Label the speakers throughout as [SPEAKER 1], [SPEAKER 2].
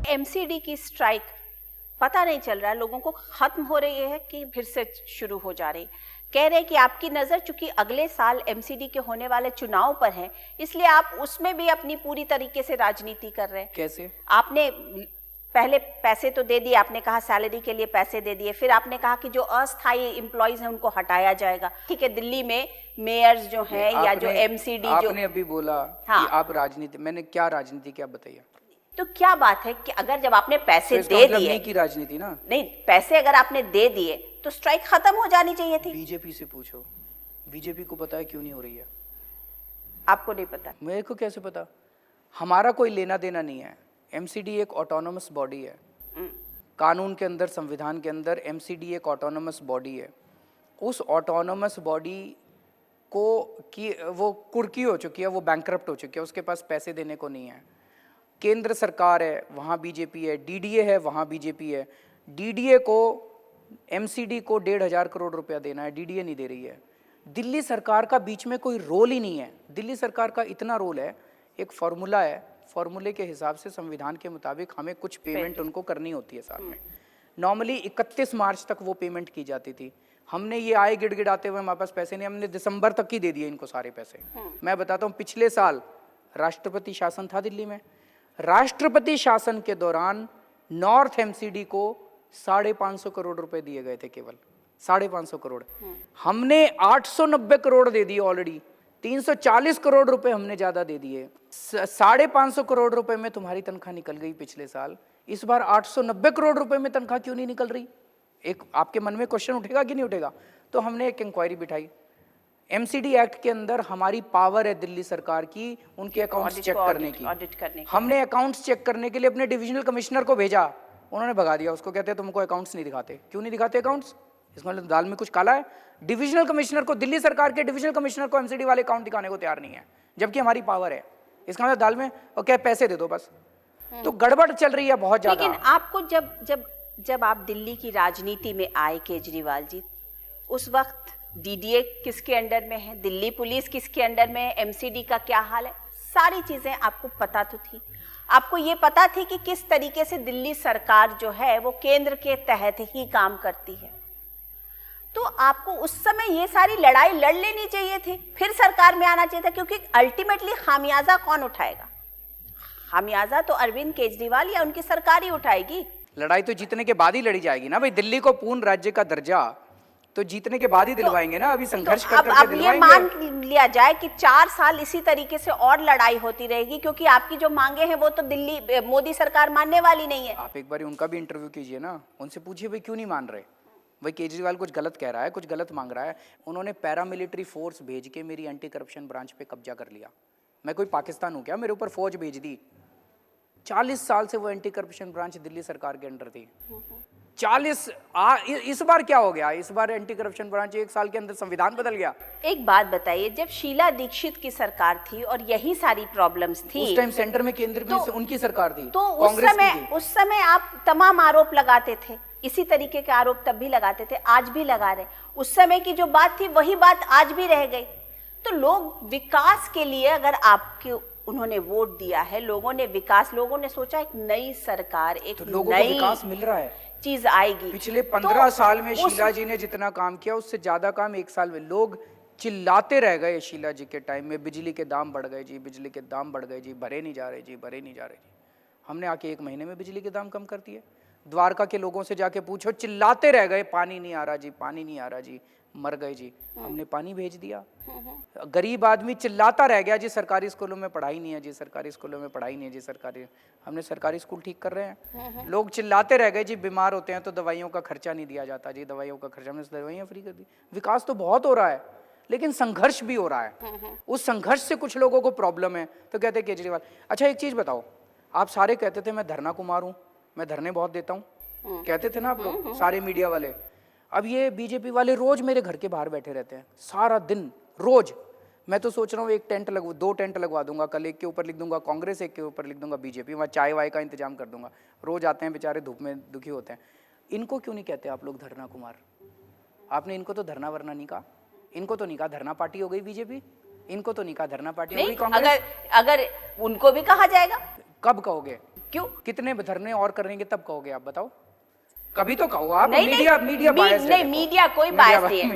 [SPEAKER 1] MCD की strike पता नहीं चल रहा है, लोगों को खत्म हो रही है कि फिर से शुरू हो जा रही। कह रहे हैं कि आपकी नजर चूंकि अगले साल एमसीडी के होने वाले चुनाव पर है, इसलिए आप उसमें भी अपनी पूरी तरीके से राजनीति कर रहे हैं।
[SPEAKER 2] कैसे?
[SPEAKER 1] आपने पहले पैसे तो दे दिए, आपने कहा सैलरी के लिए पैसे दे दिए, फिर आपने कहा कि जो अस्थायी एम्प्लॉइज हैं उनको हटाया जाएगा। ठीक है, दिल्ली में मेयर्स जो हैं या जो एमसीडी जो
[SPEAKER 2] आपने अभी बोला
[SPEAKER 1] हाँ,
[SPEAKER 2] कि आप राजनीति, मैंने क्या राजनीति क्या बताइए?
[SPEAKER 1] तो क्या बात है कि अगर जब आपने पैसे दे दिए,
[SPEAKER 2] नहीं की राजनीति ना,
[SPEAKER 1] नहीं पैसे अगर आपने दे दिए तो स्ट्राइक खत्म हो जानी चाहिए थी।
[SPEAKER 2] बीजेपी से पूछो, बीजेपी को पता है क्यों नहीं हो रही है?
[SPEAKER 1] आपको नहीं पता?
[SPEAKER 2] मेरे को कैसे पता? हमारा कोई लेना देना नहीं है। एमसीडी एक ऑटोनोमस बॉडी है, कानून के अंदर, संविधान के अंदर एमसीडी एक ऑटोनोमस बॉडी है। उस ऑटोनोमस बॉडी को की वो कुर्की हो चुकी है, वो बैंकरप्ट हो चुकी है, उसके पास पैसे देने को नहीं है। केंद्र सरकार है, वहाँ बीजेपी है, डीडीए है, वहाँ बीजेपी है। डीडीए को, एमसीडी को 1,500 करोड़ रुपया देना है, डीडीए नहीं दे रही है। दिल्ली सरकार का बीच में कोई रोल ही नहीं है। दिल्ली सरकार का इतना रोल है, एक फॉर्मूला है, फॉर्मूले के हिसाब से संविधान के मुताबिक हमें कुछ पेमेंट उनको करनी होती है साथ में। नॉर्मली 31 मार्च तक वो पेमेंट की जाती थी। हमने ये आए गिड़गिड़ाते हुए हमारे पास पैसे नहीं, हमने दिसंबर तक ही दे दिए इनको सारे पैसे। मैं बताता हूँ, पिछले साल राष्ट्रपति शासन था दिल्ली में, राष्ट्रपति शासन के दौरान नॉर्थ एमसीडी को 550 करोड़ रुपए दिए गए थे, केवल 550 करोड़। हमने 890 करोड़ दे दिए ऑलरेडी, 340 करोड़ रुपए हमने ज्यादा दे दिए। 550 करोड़ रुपए में तुम्हारी तनख्वाह निकल गई पिछले साल, इस बार 890 करोड़ रुपए में तनख्वाह क्यों नहीं निकल रही? एक आपके मन में क्वेश्चन उठेगा कि नहीं उठेगा? तो हमने एक इंक्वायरी बिठाई। एमसीडी एक्ट के अंदर हमारी पावर है दिल्ली सरकार की उनके अकाउंट्स चेक करने की, ऑडिट करने की। हमने अकाउंट्स चेक करने के लिए अपने डिविजनल कमिश्नर को भेजा, उन्होंने भगा दिया उसको। कहते हैं तुमको अकाउंट्स नहीं दिखाते। क्यों नहीं दिखाते अकाउंट्स? इसमें मतलब दाल में कुछ काला है। डिविजनल कमिश्नर को, दिल्ली सरकार के डिविजनल कमिश्नर को एमसीडी वाले अकाउंट दिखाने को तैयार नहीं है, जबकि हमारी पावर है। इसका मतलब दाल में और क्या, पैसे दे दो बस। तो गड़बड़ चल रही है बहुत ज्यादा।
[SPEAKER 1] लेकिन आपको जब आप दिल्ली की राजनीति में आए केजरीवाल जी, उस वक्त डीडीए किसके अंडर में है, दिल्ली पुलिस किसके अंडर में है, एमसीडी का क्या हाल है, सारी चीजें आपको पता तो थी। आपको ये पता थी कि किस तरीके से दिल्ली सरकार जो है वो केंद्र के तहत ही काम करती है। तो आपको उस समय ये सारी लड़ाई लड़ लेनी चाहिए थी, फिर सरकार में आना चाहिए था, क्योंकि अल्टीमेटली खामियाजा कौन उठाएगा? खामियाजा तो अरविंद केजरीवाल या उनकी सरकार ही उठाएगी।
[SPEAKER 2] लड़ाई तो जीतने के बाद ही लड़ी जाएगी ना भाई। दिल्ली को पूर्ण राज्य का दर्जा तो जीतने के बाद ही दिलवाएंगे ना, अभी संघर्ष करके
[SPEAKER 1] अब ये मान लिया जाए कि 4 साल इसी तरीके से और लड़ाई होती रहेगी, क्योंकि आपकी जो मांगे हैं वो तो दिल्ली मोदी सरकार मानने वाली नहीं है।
[SPEAKER 2] आप एक बार उनका भी इंटरव्यू कीजिए ना, उनसे पूछिए भाई क्यों नहीं मान रहे। भाई केजरीवाल कुछ गलत कह रहा है, कुछ गलत मांग रहा है। उन्होंने पैरामिलिट्री फोर्स भेज के मेरी एंटी करप्शन ब्रांच पे कब्जा कर लिया। मैं कोई पाकिस्तान हूँ क्या? मेरे ऊपर फौज भेज दी। 40 साल से वो एंटी करप्शन ब्रांच दिल्ली सरकार के अंडर थी। 40। इस बार क्या हो गया? इस बार एंटी करप्शन ब्रांच 1 साल के अंदर संविधान बदल गया।
[SPEAKER 1] एक बात बताइए, जब शीला दीक्षित की सरकार थी और यही सारी प्रॉब्लम्स थी,
[SPEAKER 2] उस टाइम सेंटर में केंद्र में उनकी सरकार थी,
[SPEAKER 1] तो उस समय आप तमाम आरोप लगाते थे, इसी तरीके के आरोप तब भी लगाते थे, आज भी लगा रहे। उस समय की जो बात थी वही बात आज भी रह गई। तो लोग विकास के लिए, अगर आपके उन्होंने वोट दिया है, लोगों ने विकास, लोगों ने सोचा एक नई सरकार, एक नई
[SPEAKER 2] विकास मिल रहा है,
[SPEAKER 1] चीज आएगी।
[SPEAKER 2] पिछले 15 साल में शीला जी ने जितना काम किया उससे ज्यादा काम 1 साल में। लोग चिल्लाते रह गए शीला जी के टाइम में, बिजली के दाम बढ़ गए जी, बिजली के दाम बढ़ गए जी, भरे नहीं जा रहे जी, भरे नहीं जा रहे जी। हमने आके 1 महीने में बिजली के दाम कम कर दिए। द्वारका के लोगों से जाके पूछो, चिल्लाते रह गए पानी नहीं आ रहा जी, पानी नहीं आ रहा जी, मर गए जी। हमने पानी भेज दिया। गरीब आदमी चिल्लाता रह गया जी सरकारी स्कूलों में पढ़ाई नहीं है जी, सरकारी स्कूलों में पढ़ाई नहीं है जी, सरकारी। हमने सरकारी स्कूल ठीक कर रहे हैं। लोग चिल्लाते रह गए जी बीमार होते हैं तो दवाइयों का खर्चा नहीं दिया जाता जी, दवाइयों का खर्चा, हमने दवाइयाँ फ्री कर दी। विकास तो बहुत हो रहा है, लेकिन संघर्ष भी हो रहा है। उस संघर्ष से कुछ लोगों को प्रॉब्लम है, तो कहते हैं केजरीवाल। अच्छा एक चीज बताओ, आप सारे कहते थे मैं धरना कुमार हूँ, मैं धरने बहुत देता हूँ, कहते थे ना आप लोग, सारे मीडिया वाले। अब ये बीजेपी वाले रोज मेरे घर के बाहर बैठे रहते हैं सारा दिन, रोज। मैं तो सोच रहा हूँ 2 टेंट लगवा दूंगा कल, एक के ऊपर लिख दूंगा कांग्रेस, एक के ऊपर लिख दूंगा बीजेपी, वहाँ चाय वाय का इंतजाम कर दूंगा। रोज आते हैं बेचारे, धूप में दुखी होते हैं। इनको क्यों नहीं कहते आप लोग धरना कुमार? आपने इनको तो धरना वरना नहीं कहा, इनको तो नहीं कहा धरना पार्टी हो गई बीजेपी, इनको तो नहीं कहा धरना पार्टी हो गई कांग्रेस।
[SPEAKER 1] अगर उनको भी कहा जाएगा,
[SPEAKER 2] कब कहोगे?
[SPEAKER 1] क्यों?
[SPEAKER 2] कितने धरने और करेंगे तब कहोगे आप, बताओ? कभी तो कहो आप।
[SPEAKER 1] नहीं,
[SPEAKER 2] मीडिया
[SPEAKER 1] नहीं,
[SPEAKER 2] मीडिया बायस
[SPEAKER 1] नहीं, मीडिया कोई बायस नहीं है।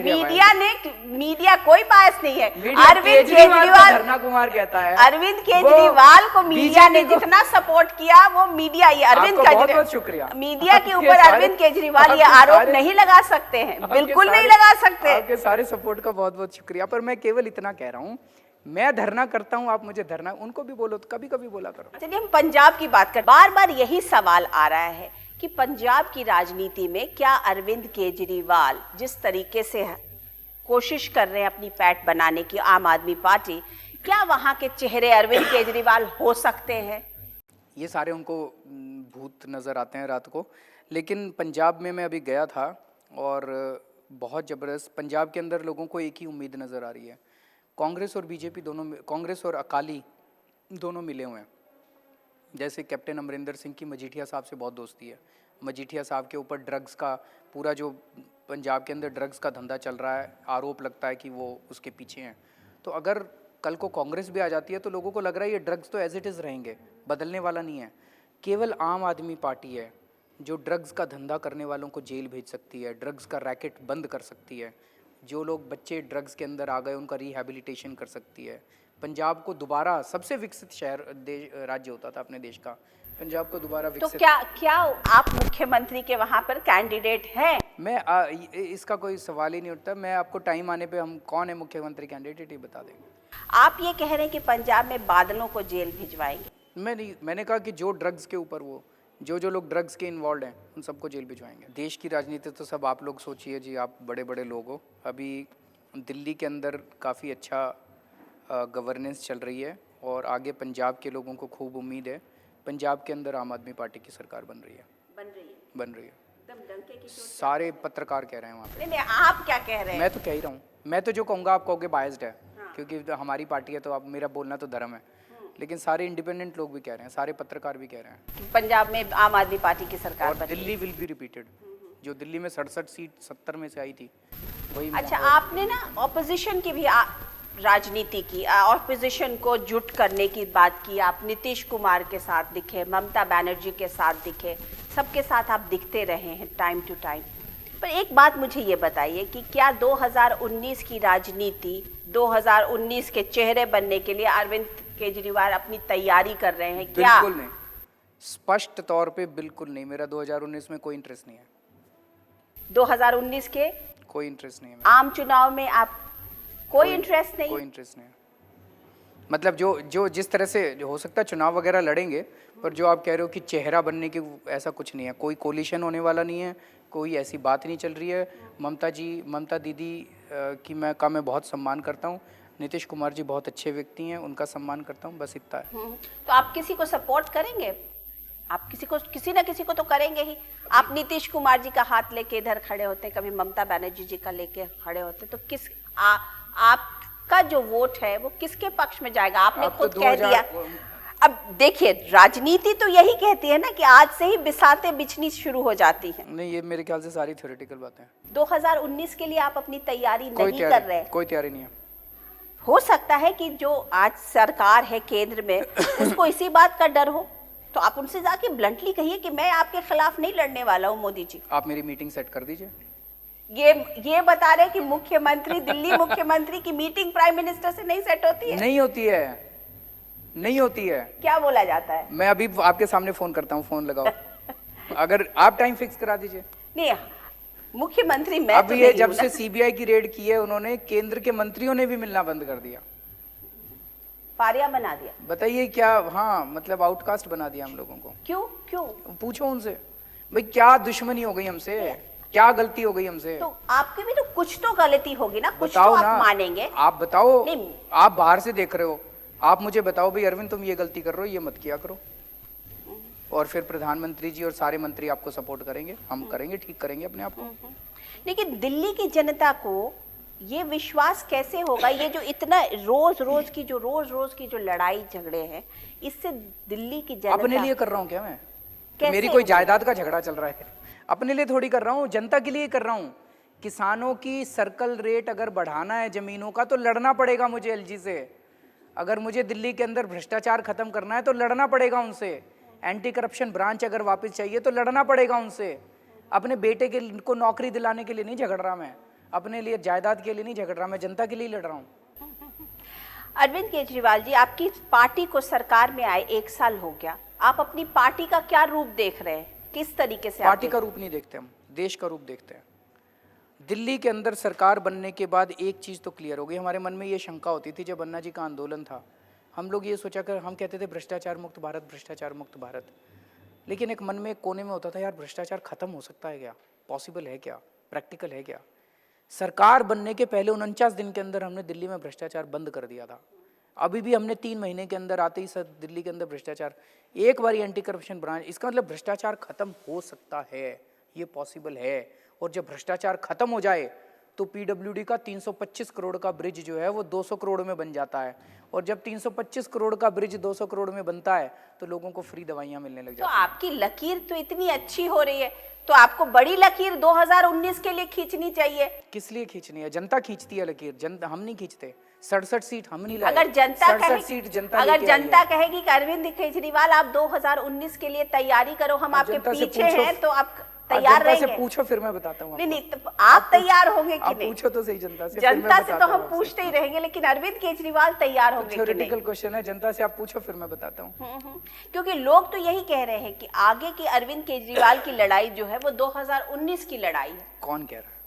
[SPEAKER 1] मीडिया कोई बायस नहीं है। अरविंद केजरीवाल,
[SPEAKER 2] धरना कुमार कहता है,
[SPEAKER 1] अरविंद केजरीवाल को मीडिया ने जितना सपोर्ट किया, वो मीडिया, ये अरविंद
[SPEAKER 2] बहुत शुक्रिया,
[SPEAKER 1] मीडिया के ऊपर अरविंद केजरीवाल ये आरोप नहीं लगा सकते हैं, बिल्कुल नहीं लगा सकते।
[SPEAKER 2] आपके सारे सपोर्ट का बहुत बहुत शुक्रिया, पर मैं केवल इतना कह रहा हूँ, मैं धरना करता हूँ, आप मुझे धरना, उनको भी बोलो, कभी कभी बोला करो।
[SPEAKER 1] चलिए हम पंजाब की बात कर, बार बार यही सवाल आ रहा है कि पंजाब की राजनीति में क्या अरविंद केजरीवाल जिस तरीके से कोशिश कर रहे हैं अपनी पैठ बनाने की, आम आदमी पार्टी, क्या वहां के चेहरे अरविंद केजरीवाल हो सकते हैं?
[SPEAKER 2] ये सारे उनको भूत नज़र आते हैं रात को, लेकिन पंजाब में मैं अभी गया था और बहुत ज़बरदस्त, पंजाब के अंदर लोगों को एक ही उम्मीद नज़र आ रही है, कांग्रेस और बीजेपी दोनों, कांग्रेस और अकाली दोनों मिले हुए हैं। जैसे कैप्टन अमरिंदर सिंह की मजीठिया साहब से बहुत दोस्ती है, मजीठिया साहब के ऊपर ड्रग्स का पूरा जो पंजाब के अंदर ड्रग्स का धंधा चल रहा है, आरोप लगता है कि वो उसके पीछे हैं। तो अगर कल को कांग्रेस भी आ जाती है तो लोगों को लग रहा है ये ड्रग्स तो एज इट इज़ रहेंगे, बदलने वाला नहीं है। केवल आम आदमी पार्टी है जो ड्रग्स का धंधा करने वालों को जेल भेज सकती है, ड्रग्स का रैकेट बंद कर सकती है, जो लोग बच्चे ड्रग्स के अंदर आ गए उनका रिहैबिलिटेशन कर सकती है। पंजाब को दोबारा सबसे विकसित शहर राज्य होता था अपने देश का, पंजाब को दोबारा
[SPEAKER 1] तो
[SPEAKER 2] विकसित।
[SPEAKER 1] क्या आप मुख्यमंत्री के वहां पर कैंडिडेट हैं?
[SPEAKER 2] मैं इसका कोई सवाल ही नहीं उठता, मैं आपको टाइम आने पे हम कौन है मुख्यमंत्री कैंडिडेट ही बता देंगे।
[SPEAKER 1] आप ये कह रहे हैं कि पंजाब में बादलों को जेल भिजवाएंगे?
[SPEAKER 2] मैंने कहा कि जो ड्रग्स के ऊपर वो जो लोग ड्रग्स के इन्वॉल्व हैं उन सबको जेल भिजवाएंगे। देश की राजनीति तो सब आप लोग सोचिए जी, आप बड़े बड़े लोग हो। अभी दिल्ली के अंदर काफ़ी अच्छा गवर्नेंस चल रही है और आगे पंजाब के लोगों को खूब उम्मीद है, पंजाब के अंदर आम आदमी पार्टी की सरकार बन रही है। बन रही है। सारे पत्रकार कह रहे हैं वहाँ पे।
[SPEAKER 1] नहीं, आप क्या कह रहे हैं?
[SPEAKER 2] मैं तो कह ही रहा हूँ, मैं तो जो कहूँगा आप कहोगे बायस्ड है, क्योंकि हमारी पार्टी है तो आप, मेरा बोलना तो धर्म है, लेकिन सारे इंडिपेंडेंट लोग भी कह रहे हैं, सारे पत्रकार भी कह रहे हैं
[SPEAKER 1] पंजाब में आम आदमी पार्टी की सरकार
[SPEAKER 2] और दिल्ली विल बी रिपीटेड। जो दिल्ली में 67 सीट 70 में से आई थी वही।
[SPEAKER 1] अच्छा, आपने ना ऑपोजिशन की भी राजनीति की, ऑपोजिशन को जुट करने की बात की। आप नीतीश कुमार के साथ दिखे, ममता बनर्जी के साथ दिखे, सबके साथ आप दिखते रहे हैं टाइम टू टाइम। पर एक बात मुझे ये बताइए कि क्या 2019 की राजनीति, 2019 के चेहरे बनने के लिए अरविंद केजरीवाल अपनी तैयारी कर रहे हैं क्या?
[SPEAKER 2] बिल्कुल नहीं, स्पष्ट तौर पे बिल्कुल नहीं। मेरा 2019 में कोई इंटरेस्ट नहीं है।
[SPEAKER 1] 2019 के
[SPEAKER 2] कोई इंटरेस्ट नहीं है।
[SPEAKER 1] आम चुनाव में आप कोई इंटरेस्ट नहीं?
[SPEAKER 2] कोई इंटरेस्ट नहीं है। मतलब जो जिस तरह से जो हो सकता है चुनाव वगैरह लड़ेंगे, पर जो आप कह रहे हो कि चेहरा बनने की, ऐसा कुछ नहीं है। कोई कोलिशन होने वाला नहीं है, कोई ऐसी बात नहीं चल रही है। ममता दीदी का मैं बहुत सम्मान करता हूँ, नीतीश कुमार जी बहुत अच्छे व्यक्ति हैं, उनका सम्मान करता हूँ, बस इतना है।
[SPEAKER 1] तो आप किसी को सपोर्ट करेंगे? आप किसी ना किसी को तो करेंगे ही। आप नीतीश कुमार जी का हाथ लेके इधर खड़े होते, कभी ममता बनर्जी जी का लेके खड़े होते, तो किस आपका जो वोट है वो किसके पक्ष में जाएगा? आपने खुद कह दिया। अब देखिए, राजनीति तो यही कहती है ना कि आज से ही बिसातें बिछनी शुरू हो जाती हैं।
[SPEAKER 2] नहीं, ये मेरे ख्याल से सारी थ्योरेटिकल बातें हैं।
[SPEAKER 1] 2019 के लिए आप अपनी तैयारी नहीं कर रहे?
[SPEAKER 2] कोई तैयारी नहीं है।
[SPEAKER 1] हो सकता है कि जो आज सरकार है केंद्र में उसको इसी बात का डर हो, तो आप उनसे जाके ब्लंटली कहिए कि मैं आपके खिलाफ नहीं लड़ने वाला हूँ मोदी जी।
[SPEAKER 2] आप मेरी मीटिंग सेट कर दीजिए।
[SPEAKER 1] ये बता रहे कि मुख्यमंत्री, दिल्ली मुख्यमंत्री की मीटिंग प्राइम मिनिस्टर से नहीं सेट होती है?
[SPEAKER 2] नहीं होती है, नहीं होती है।
[SPEAKER 1] क्या बोला जाता है?
[SPEAKER 2] मैं अभी आपके सामने फोन करता हूँ, फोन लगाओ। अगर आप टाइम फिक्स करा दीजिए।
[SPEAKER 1] नहीं, मुख्यमंत्री मैं
[SPEAKER 2] अब ये जब से सीबीआई की रेड की है, उन्होंने केंद्र के मंत्रियों ने भी मिलना बंद कर दिया,
[SPEAKER 1] पारिया बना दिया।
[SPEAKER 2] बताइए क्या? हाँ, मतलब आउटकास्ट बना दिया हम लोगों को।
[SPEAKER 1] क्यों?
[SPEAKER 2] पूछो उनसे, भाई क्या दुश्मनी हो गई हमसे, क्या गलती हो गई हमसे?
[SPEAKER 1] तो आपकी भी तो कुछ तो गलती होगी ना, कुछ
[SPEAKER 2] बताओ
[SPEAKER 1] तो
[SPEAKER 2] ना,
[SPEAKER 1] आप मानेंगे।
[SPEAKER 2] आप बताओ।
[SPEAKER 1] नहीं,
[SPEAKER 2] आप बाहर से देख रहे हो, आप मुझे बताओ भाई अरविंद तुम ये गलती कर रहे हो, ये मत किया करो। और फिर प्रधानमंत्री जी और सारे मंत्री आपको सपोर्ट करेंगे, हम करेंगे, ठीक करेंगे अपने आप को।
[SPEAKER 1] लेकिन दिल्ली की जनता को ये विश्वास कैसे होगा? ये जो इतना रोज की जो लड़ाई झगड़े हैं, इससे दिल्ली की जनता
[SPEAKER 2] अपने लिए कर रहा हूँ क्या मैं? मेरी कोई जायदाद का झगड़ा चल रहा है? अपने लिए थोड़ी कर रहा हूँ, जनता के लिए कर रहा हूँ। किसानों की सर्कल रेट अगर बढ़ाना है जमीनों का तो लड़ना पड़ेगा मुझे एलजी से। अगर मुझे दिल्ली के अंदर भ्रष्टाचार खत्म करना है तो लड़ना पड़ेगा उनसे। एंटी करप्शन ब्रांच अगर वापस चाहिए तो लड़ना पड़ेगा उनसे। अपने बेटे के को नौकरी दिलाने के लिए नहीं झगड़ रहा मैं, अपने लिए जायदाद के लिए नहीं झगड़ रहा मैं, जनता के लिए लड़ रहा हूँ।
[SPEAKER 1] अरविंद केजरीवाल जी, आपकी पार्टी को सरकार में आए 1 साल हो गया, आप अपनी पार्टी का क्या रूप देख रहे हैं, किस तरीके से?
[SPEAKER 2] पार्टी का रूप नहीं देखते हम, देश का रूप देखते हैं। दिल्ली के अंदर सरकार बनने के बाद एक चीज़ तो क्लियर हो गई, हमारे मन में ये शंका होती थी जब अन्ना जी का आंदोलन था, हम लोग ये सोचा कर हम कहते थे भ्रष्टाचार मुक्त भारत, भ्रष्टाचार मुक्त भारत, लेकिन एक मन में एक कोने में होता था यार भ्रष्टाचार खत्म हो सकता है क्या, पॉसिबल है क्या, प्रैक्टिकल है क्या? सरकार बनने के पहले 49 दिन के अंदर हमने दिल्ली में भ्रष्टाचार बंद कर दिया था। अभी भी हमने 3 महीने के अंदर आते ही सर दिल्ली के अंदर भ्रष्टाचार, एक बार एंटी करप्शन ब्रांच, इसका मतलब भ्रष्टाचार खत्म हो सकता है, ये पॉसिबल है। और जब भ्रष्टाचार खत्म हो जाए तो पीडब्ल्यूडी का 325 करोड़ का ब्रिज जो है वो 200 करोड़ में बन जाता है, और जब 325 करोड़ का ब्रिज 200 करोड़ में बनता है तो लोगों को फ्री दवाइयां मिलने लग जाती
[SPEAKER 1] तो
[SPEAKER 2] हैं।
[SPEAKER 1] आपकी लकीर तो इतनी अच्छी हो रही है, तो आपको बड़ी लकीर 2019 के लिए खींचनी चाहिए।
[SPEAKER 2] किस लिए खींचनी है? जनता खींचती है लकीर, जनता, हम नहीं खींचते। 67 सीट हम नहीं लाए,
[SPEAKER 1] अगर जनता
[SPEAKER 2] 67 सीट जनता
[SPEAKER 1] अगर
[SPEAKER 2] लेके आई है।
[SPEAKER 1] जनता कहेगी कि अरविंद केजरीवाल आप 2019 के लिए तैयारी करो, हम आपके
[SPEAKER 2] जनता से
[SPEAKER 1] पीछे
[SPEAKER 2] पूछो,
[SPEAKER 1] हैं, तो आप
[SPEAKER 2] जनता
[SPEAKER 1] तैयार
[SPEAKER 2] से
[SPEAKER 1] रहेंगे?
[SPEAKER 2] पूछो फिर मैं बताता हूँ
[SPEAKER 1] नहीं
[SPEAKER 2] आपको।
[SPEAKER 1] नहीं, तो आप तैयार होंगे कि
[SPEAKER 2] आप
[SPEAKER 1] नहीं?
[SPEAKER 2] पूछो तो सही जनता से, फिर मैं
[SPEAKER 1] जनता से
[SPEAKER 2] बताता
[SPEAKER 1] तो
[SPEAKER 2] हूँ
[SPEAKER 1] हम
[SPEAKER 2] आपसे।
[SPEAKER 1] पूछते ही रहेंगे, लेकिन अरविंद केजरीवाल तैयार होंगे कि नहीं?
[SPEAKER 2] थ्योरेटिकल क्वेश्चन है, जनता से आप पूछो फिर मैं बताता हूँ।
[SPEAKER 1] क्योंकि लोग तो यही कह रहे हैं कि आगे की अरविंद केजरीवाल की लड़ाई जो है वो 2019 की लड़ाई है।
[SPEAKER 2] कौन कह रहा है?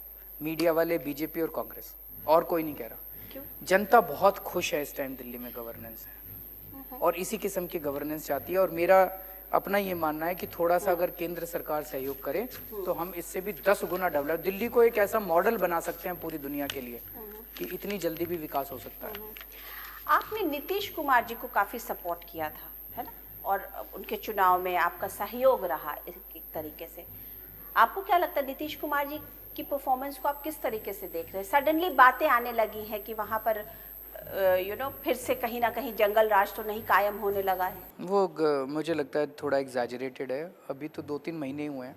[SPEAKER 2] मीडिया वाले, बीजेपी और कांग्रेस, और कोई नहीं कह रहा।
[SPEAKER 1] क्यों?
[SPEAKER 2] जनता बहुत खुश है इस टाइम दिल्ली में गवर्नेंस है, और इसी किस्म की गवर्नेंस चाहती है। और मेरा अपना ये मानना है कि थोड़ा सा अगर केंद्र सरकार सहयोग करे तो हम इससे भी 10 गुना डेवलप, दिल्ली को एक ऐसा मॉडल बना सकते हैं पूरी दुनिया के लिए कि इतनी जल्दी भी विकास हो सकता है।
[SPEAKER 1] आपने नीतीश कुमार जी को काफी सपोर्ट किया था, है ना, और उनके चुनाव में आपका सहयोग रहा एक तरीके से। आपको क्या लगता है नीतीश कुमार जी की परफॉर्मेंस को आप किस तरीके से देख रहे हैं? सडनली बातें आने लगी हैं कि वहां पर फिर से कहीं ना कहीं जंगल राज तो नहीं कायम होने लगा है।
[SPEAKER 2] वो मुझे लगता है थोड़ा एग्जैजरेटेड है, अभी तो 2-3 महीने हुए हैं,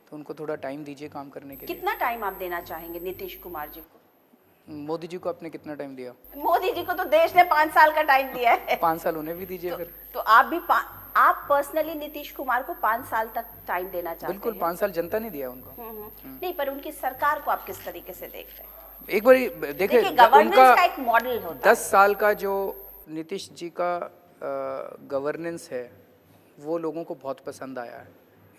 [SPEAKER 2] तो उनको थोड़ा टाइम दीजिए काम करने के लिए।
[SPEAKER 1] कितना टाइम आप देना चाहेंगे नीतीश कुमार जी को?
[SPEAKER 2] मोदी जी को आपने कितना टाइम दिया?
[SPEAKER 1] मोदी जी को तो देश ने 5 साल का टाइम दिया है।
[SPEAKER 2] 5 साल उन्हें भी दीजिए फिर।
[SPEAKER 1] तो आप भी आप पर्सनली नीतीश कुमार को 5 साल तक टाइम देना चाहते हैं?
[SPEAKER 2] बिल्कुल, 5 साल जनता ने दिया उनको।
[SPEAKER 1] नहीं, पर उनकी सरकार को आप किस तरीके से देख रहे हैं?
[SPEAKER 2] एक बार देखिए,
[SPEAKER 1] गवर्नेंस
[SPEAKER 2] उनका
[SPEAKER 1] का एक मॉडल होता है।
[SPEAKER 2] 10 साल का जो नीतीश जी का गवर्नेंस है वो लोगों को बहुत पसंद आया है,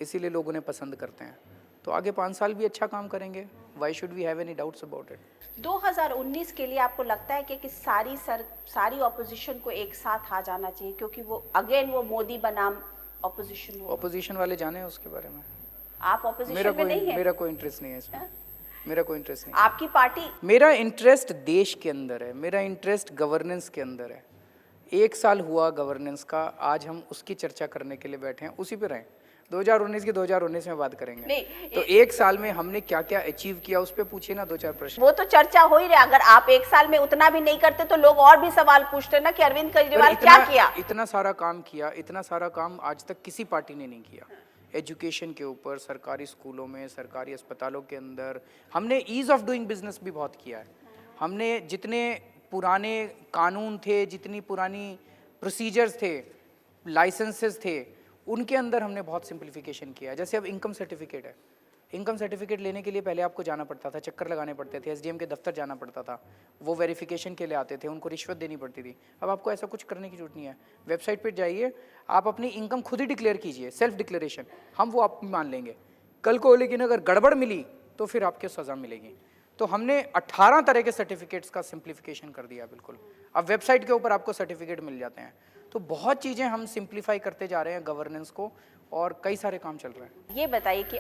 [SPEAKER 2] इसीलिए लोग उन्हें पसंद करते हैं। तो आगे 5 साल भी अच्छा काम करेंगे, why should we have any doubts about it.
[SPEAKER 1] 2019 के लिए आपको लगता है कि सारी ऑपोजिशन को एक साथ आ जाना चाहिए, क्योंकि वो अगेन वो मोदी बनाम ऑपोजिशन हो?
[SPEAKER 2] ऑपोजिशन वाले जाने हैं उसके बारे में,
[SPEAKER 1] आप ऑपोजिशन में नहीं है?
[SPEAKER 2] मेरा कोई इंटरेस्ट नहीं है इसमें, मेरा कोई इंटरेस्ट नहीं।
[SPEAKER 1] आपकी पार्टी?
[SPEAKER 2] मेरा इंटरेस्ट देश के अंदर है, मेरा इंटरेस्ट गवर्नेंस के अंदर है। 1 साल हुआ गवर्नेंस का, आज हम उसकी चर्चा करने के लिए बैठे हैं, उसी पे रहें। 2019 की 2019 में बात करेंगे।
[SPEAKER 1] नहीं,
[SPEAKER 2] तो 1 साल में हमने क्या क्या अचीव किया उस पर पूछिए ना 2-4 प्रश्न।
[SPEAKER 1] वो तो चर्चा हो ही रहा। अगर आप 1 साल में उतना भी नहीं करते तो लोग और भी सवाल पूछते ना कि अरविंद केजरीवाल क्या किया।
[SPEAKER 2] इतना सारा काम किया, इतना सारा काम आज तक किसी पार्टी ने नहीं किया। एजुकेशन के ऊपर, सरकारी स्कूलों में, सरकारी अस्पतालों के अंदर हमने ईज़ ऑफ डूइंग बिजनेस भी बहुत किया है। हमने जितने पुराने कानून थे, जितनी पुरानी प्रोसीजर्स थे, लाइसेंसेस थे, उनके अंदर हमने बहुत सिंप्लीफिकेशन किया है। जैसे अब इनकम सर्टिफिकेट है, इनकम सर्टिफिकेट लेने के लिए पहले आपको जाना पड़ता था, चक्कर लगाने पड़ते थे, एसडीएम के दफ्तर जाना पड़ता था, वो वेरिफिकेशन के लिए आते थे, उनको रिश्वत देनी पड़ती थी। अब आपको ऐसा कुछ करने की जरूरत नहीं है, वेबसाइट पर जाइए, आप अपनी इनकम खुद ही डिक्लेयर कीजिए, सेल्फ डिक्लेरेशन, हम वो आप मान लेंगे कल को। लेकिन अगर गड़बड़ मिली तो फिर आपको सज़ा मिलेगी। तो हमने 18 तरह के सर्टिफिकेट्स का सिंप्लीफिकेशन कर दिया बिल्कुल। अब वेबसाइट के ऊपर आपको सर्टिफिकेट मिल जाते हैं। तो बहुत चीज़ें हम सिंप्लीफाई करते जा रहे हैं गवर्नेंस को, और कई सारे काम चल रहे हैं।
[SPEAKER 1] ये बताइए कि